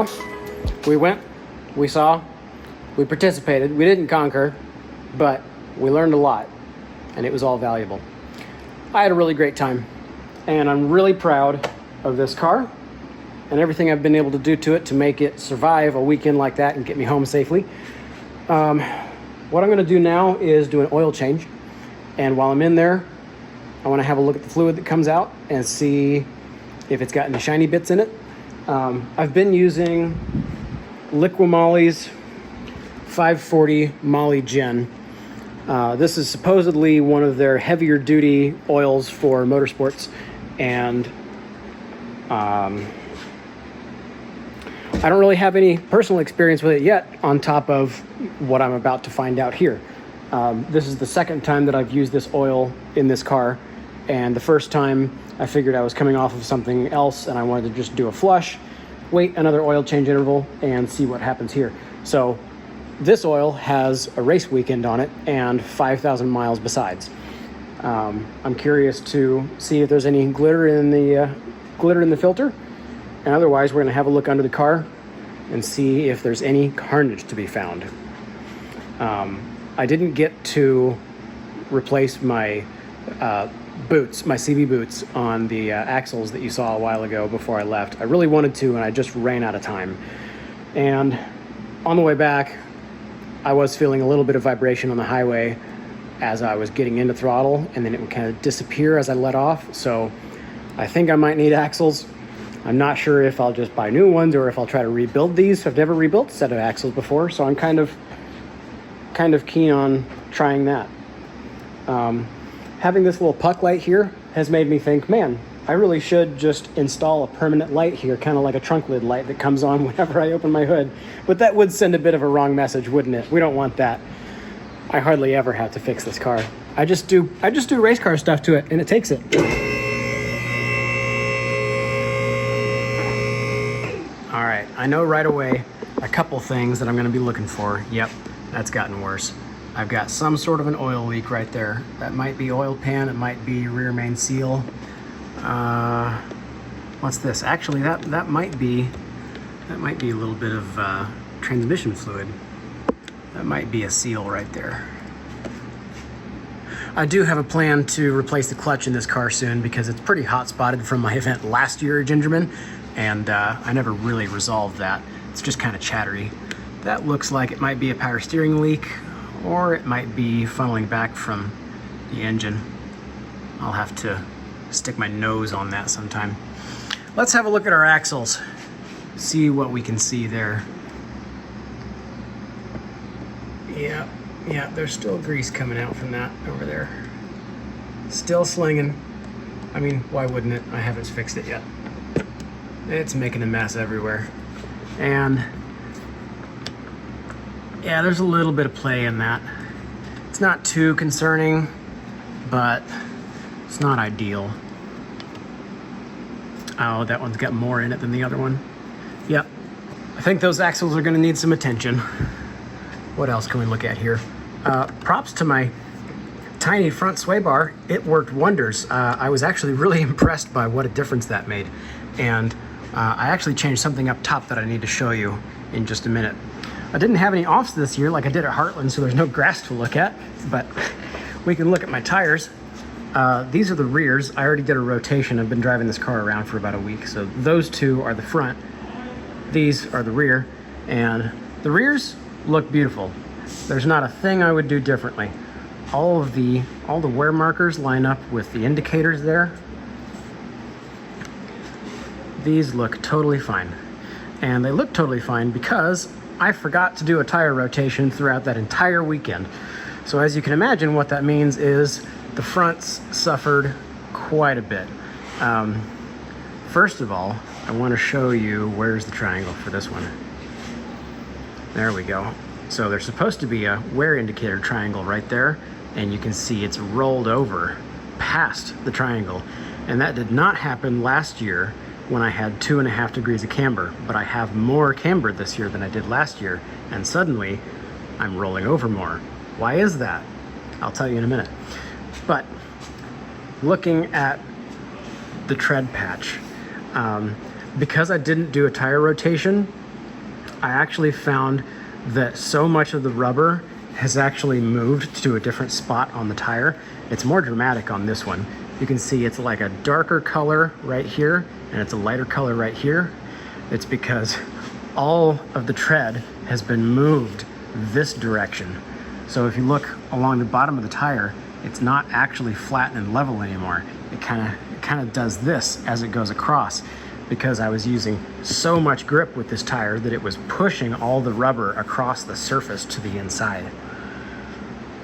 So, we went, we saw, we participated. We didn't conquer, but we learned a lot, and it was all valuable. I had a really great time, and I'm really proud of this car and everything I've been able to do to it to make it survive a weekend like that and get me home safely. What I'm gonna do now is do an oil change, and while I'm in there, I wanna have a look at the fluid that comes out and see if it's got any shiny bits in it. I've been using Liqui-Moly's 540 Moly Gen. This is supposedly one of their heavier duty oils for motorsports, and I don't really have any personal experience with it yet on top of what I'm about to find out here. This is the second time that I've used this oil in this car, and the first time I figured I was coming off of something else and I wanted to just do a flush, wait another oil change interval, and see what happens here. So this oil has a race weekend on it and 5,000 miles besides. I'm curious to see if there's any glitter in the filter, and otherwise we're going to have a look under the car and see if there's any carnage to be found. I didn't get to replace my boots, my CV boots on the axles that you saw a while ago before I left. I really wanted to, and I just ran out of time. And on the way back, I was feeling a little bit of vibration on the highway as I was getting into throttle, and then it would kind of disappear as I let off. So I think I might need axles. I'm not sure if I'll just buy new ones or if I'll try to rebuild these. I've never rebuilt a set of axles before, so I'm kind of keen on trying that. Having this little puck light here has made me think, man, I really should just install a permanent light here, kind of like a trunk lid light that comes on whenever I open my hood. But that would send a bit of a wrong message, wouldn't it? We don't want that. I hardly ever have to fix this car. I just do race car stuff to it, and it takes it. All right, I know right away a couple things that I'm gonna be looking for. Yep, that's gotten worse. I've got some sort of an oil leak right there. That might be oil pan, it might be rear main seal. What's this? Actually, that might be a little bit of transmission fluid. That might be a seal right there. I do have a plan to replace the clutch in this car soon because it's pretty hot spotted from my event last year at Gingerman, and I never really resolved that. It's just kind of chattery. That looks like it might be a power steering leak, or it might be funneling back from the engine. I'll have to stick my nose on that sometime. Let's have a look at our axles, see what we can see there. Yeah, there's still grease coming out from that over there. Still slinging. I mean, why wouldn't it? I haven't fixed it yet. It's making a mess everywhere. And yeah, there's a little bit of play in that. It's not too concerning, but it's not ideal. Oh, that one's got more in it than the other one. Yep, I think those axles are gonna need some attention. What else can we look at here? Props to my tiny front sway bar. It worked wonders. I was actually really impressed by what a difference that made. And I actually changed something up top that I need to show you in just a minute. I didn't have any offs this year like I did at Heartland, so there's no grass to look at, but we can look at my tires. These are the rears. I already did a rotation. I've been driving this car around for about a week, so those two are the front. These are the rear, and the rears look beautiful. There's not a thing I would do differently. All the wear markers line up with the indicators there. These look totally fine. And they look totally fine because I forgot to do a tire rotation throughout that entire weekend. So as you can imagine, what that means is the fronts suffered quite a bit. First of all, I want to show you where's the triangle for this one. There we go. So there's supposed to be a wear indicator triangle right there, and you can see it's rolled over past the triangle. And that did not happen last year when I had 2.5 degrees of camber, but I have more camber this year than I did last year, and suddenly I'm rolling over more. Why is that? I'll tell you in a minute. But looking at the tread patch, because I didn't do a tire rotation, I actually found that so much of the rubber has actually moved to a different spot on the tire. It's more dramatic on this one. You can see it's like a darker color right here, and it's a lighter color right here. It's because all of the tread has been moved this direction. So if you look along the bottom of the tire, it's not actually flat and level anymore. It kind of does this as it goes across, because I was using so much grip with this tire that it was pushing all the rubber across the surface to the inside.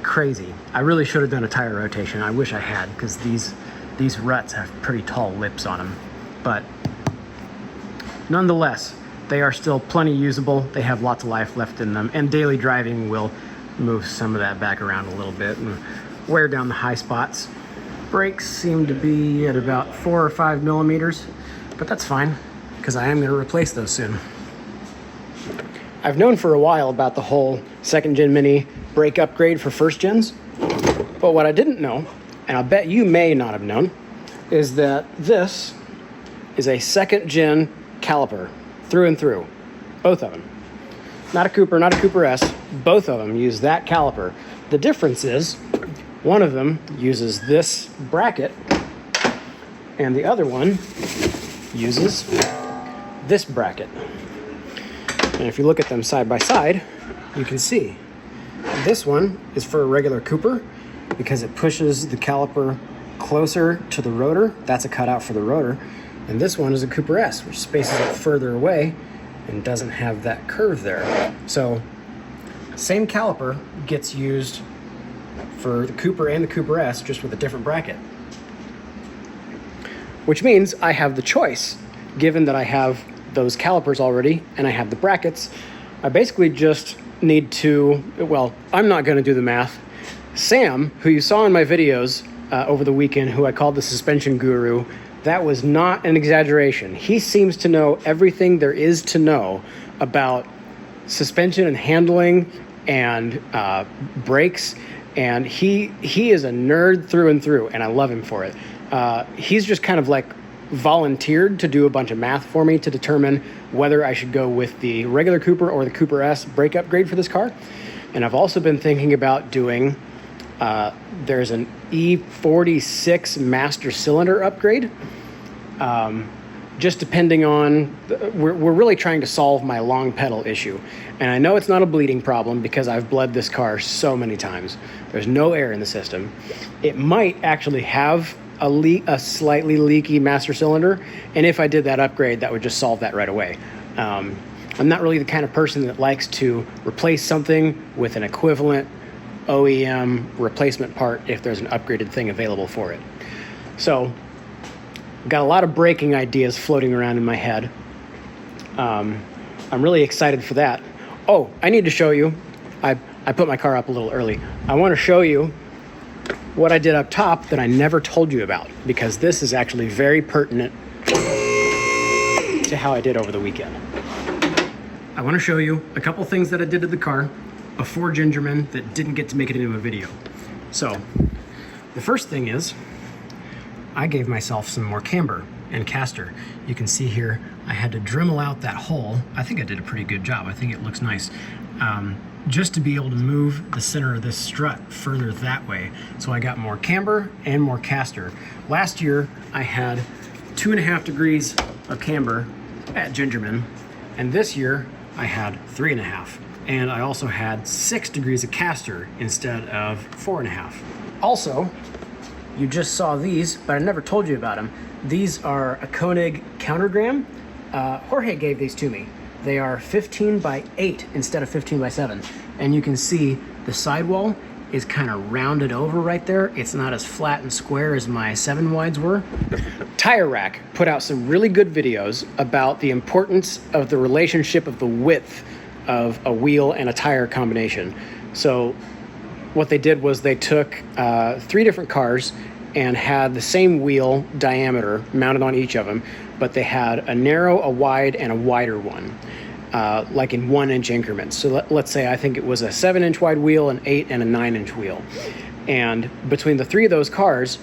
Crazy. I really should have done a tire rotation. I wish I had, because these ruts have pretty tall lips on them. But nonetheless, they are still plenty usable. They have lots of life left in them, and daily driving will move some of that back around a little bit and wear down the high spots. Brakes seem to be at about 4 or 5 millimeters, but that's fine, because I am going to replace those soon. I've known for a while about the whole second gen Mini brake upgrade for first gens, but what I didn't know, and I bet you may not have known, is that this is a second gen caliper through and through, both of them. Not a Cooper, not a Cooper S, both of them use that caliper. The difference is one of them uses this bracket and the other one uses this bracket. And if you look at them side by side, you can see this one is for a regular Cooper because it pushes the caliper closer to the rotor. That's a cutout for the rotor. And this one is a Cooper S, which spaces it further away and doesn't have that curve there. So same caliper gets used for the Cooper and the Cooper S, just with a different bracket. Which means I have the choice, given that I have those calipers already and I have the brackets. I basically just need to, well, I'm not gonna do the math. Sam, who you saw in my videos over the weekend, who I called the suspension guru, that was not an exaggeration. He seems to know everything there is to know about suspension and handling and brakes, and he is a nerd through and through, and I love him for it. He's just kind of like volunteered to do a bunch of math for me to determine whether I should go with the regular Cooper or the Cooper S brake upgrade for this car. And I've also been thinking about doing, there's an E46 master cylinder upgrade. Just depending on, we're really trying to solve my long pedal issue. And I know it's not a bleeding problem because I've bled this car so many times. There's no air in the system. It might actually have a slightly leaky master cylinder. And if I did that upgrade, that would just solve that right away. I'm not really the kind of person that likes to replace something with an equivalent OEM replacement part if there's an upgraded thing available for it. So got a lot of braking ideas floating around in my head. I'm really excited for that. Oh, I need to show you. I put my car up a little early. I want to show you what I did up top that I never told you about, because this is actually very pertinent to how I did over the weekend. I want to show you a couple things that I did to the car before Gingerman that didn't get to make it into a video. So the first thing is I gave myself some more camber and caster. You can see here I had to Dremel out that hole. I think I did a pretty good job. I think it looks nice. Just to be able to move the center of this strut further that way. So I got more camber and more caster. Last year I had 2.5 degrees of camber at Gingerman, and this year I had 3.5. And I also had 6 degrees of caster instead of 4.5. Also, you just saw these, but I never told you about them. These are a Koenig countergram. Jorge gave these to me. They are 15 by 8 instead of 15 by 7. And you can see the sidewall is kind of rounded over right there. It's not as flat and square as my 7 wides were. Tire Rack put out some really good videos about the importance of the relationship of the width of a wheel and a tire combination. So what they did was they took 3 different cars and had the same wheel diameter mounted on each of them, but they had a narrow, a wide, and a wider one, like in 1-inch increments. So let's say I think it was a 7-inch wide wheel, an 8 and a 9-inch wheel. And between the 3 of those cars,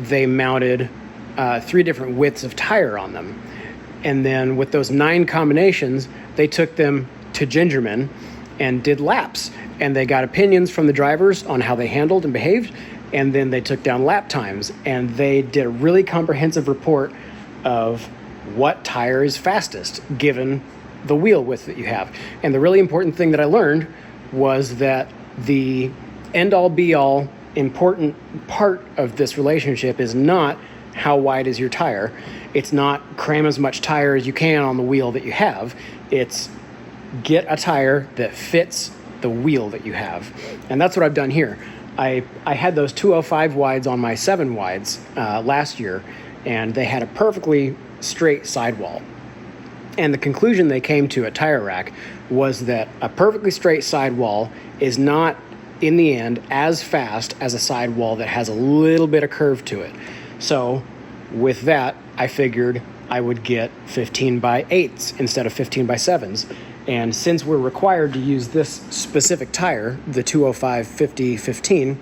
they mounted 3 different widths of tire on them. And then with those 9 combinations, they took them to Gingerman and did laps. And they got opinions from the drivers on how they handled and behaved. And then they took down lap times. And they did a really comprehensive report of what tire is fastest given the wheel width that you have. And the really important thing that I learned was that the end-all be-all important part of this relationship is not how wide is your tire. It's not cram as much tire as you can on the wheel that you have. It's get a tire that fits the wheel that you have. And that's what I've done here. I had those 205 wides on my 7 wides last year, and they had a perfectly straight sidewall. And the conclusion they came to at Tire Rack was that a perfectly straight sidewall is not, in the end, as fast as a sidewall that has a little bit of curve to it. So with that, I figured I would get 15 by 8s instead of 15 by 7s. And since we're required to use this specific tire, the 205 50-15,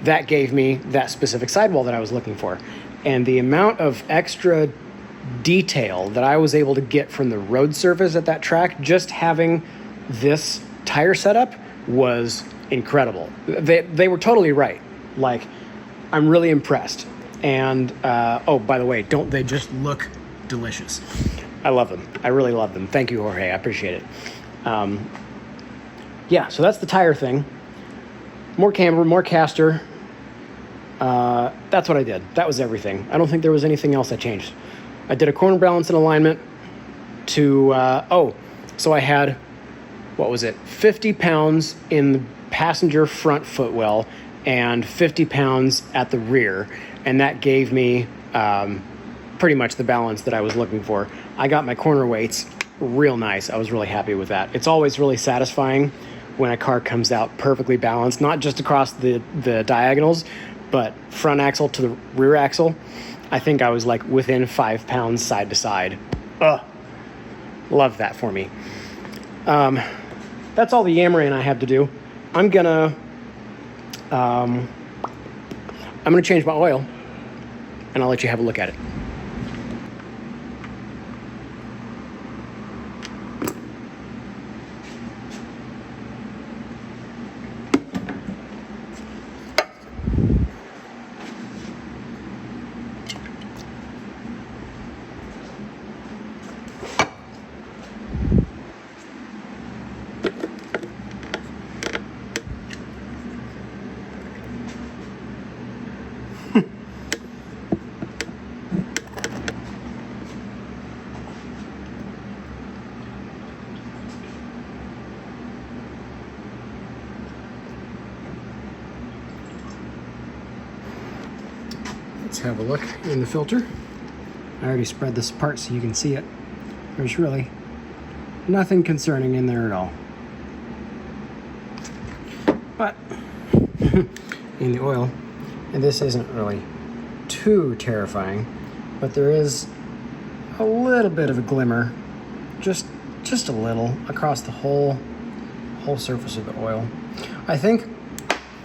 that gave me that specific sidewall that I was looking for. And the amount of extra detail that I was able to get from the road surface at that track, just having this tire setup, was incredible. They were totally right. Like, I'm really impressed. And oh, by the way, don't they just look delicious? I love them. I really love them. Thank you, Jorge. I appreciate it. Yeah, so that's the tire thing. More camber, more caster. That's what I did. That was everything. I don't think there was anything else I changed. I did a corner balance and alignment to, so I had, 50 pounds in the passenger front footwell and 50 pounds at the rear. And that gave me pretty much the balance that I was looking for. I got my corner weights real nice. I was really happy with that. It's always really satisfying when a car comes out perfectly balanced, not just across the diagonals, but front axle to the rear axle. I think I was like within 5 pounds side to side. Love that for me. That's all the yammering I have to do. I'm gonna change my oil, and I'll let you have a look at it. Let's have a look in the filter. I already spread this apart so you can see it. There's really nothing concerning in there at all. But in the oil, and this isn't really too terrifying, but there is a little bit of a glimmer, just a little, across the whole surface of the oil. I think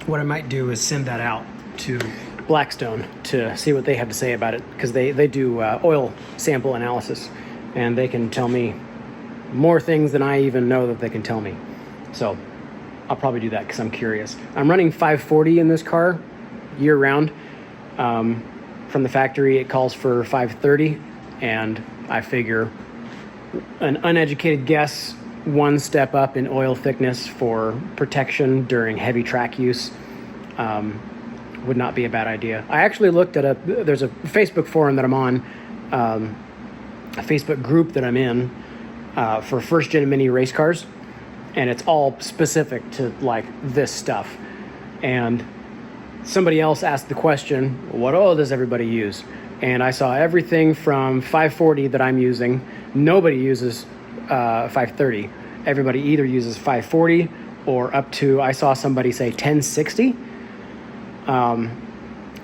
what I might do is send that out to Blackstone to see what they have to say about it, because they do oil sample analysis, and they can tell me more things than I even know that they can tell me. So I'll probably do that because I'm curious. I'm running 540 in this car year round. From the factory it calls for 530, and I figure an uneducated guess, 1 step up in oil thickness for protection during heavy track use would not be a bad idea. I actually looked at there's a Facebook forum that I'm on, a Facebook group that I'm in for first gen mini race cars, and it's all specific to like this stuff. And somebody else asked the question, what oil does everybody use? And I saw everything from 540 that I'm using. Nobody uses 530. Everybody either uses 540 or up to, I saw somebody say 1060.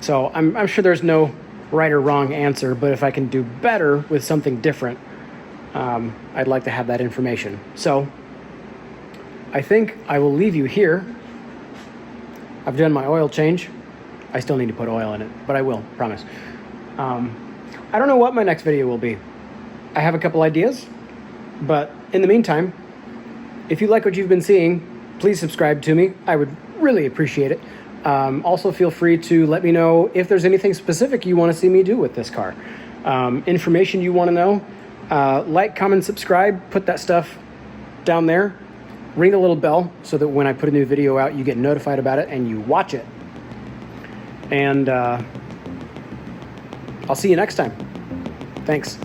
So I'm sure there's no right or wrong answer, but if I can do better with something different, I'd like to have that information. So I think I will leave you here. I've done my oil change. I still need to put oil in it, but I will, promise. I don't know what my next video will be. I have a couple ideas, but in the meantime, If you like what you've been seeing, please subscribe to me. I would really appreciate it. Also, feel free to let me know if there's anything specific you want to see me do with this car. Information you want to know, like, comment, subscribe, put that stuff down there. Ring the little bell so that when I put a new video out, you get notified about it and you watch it. And I'll see you next time. Thanks.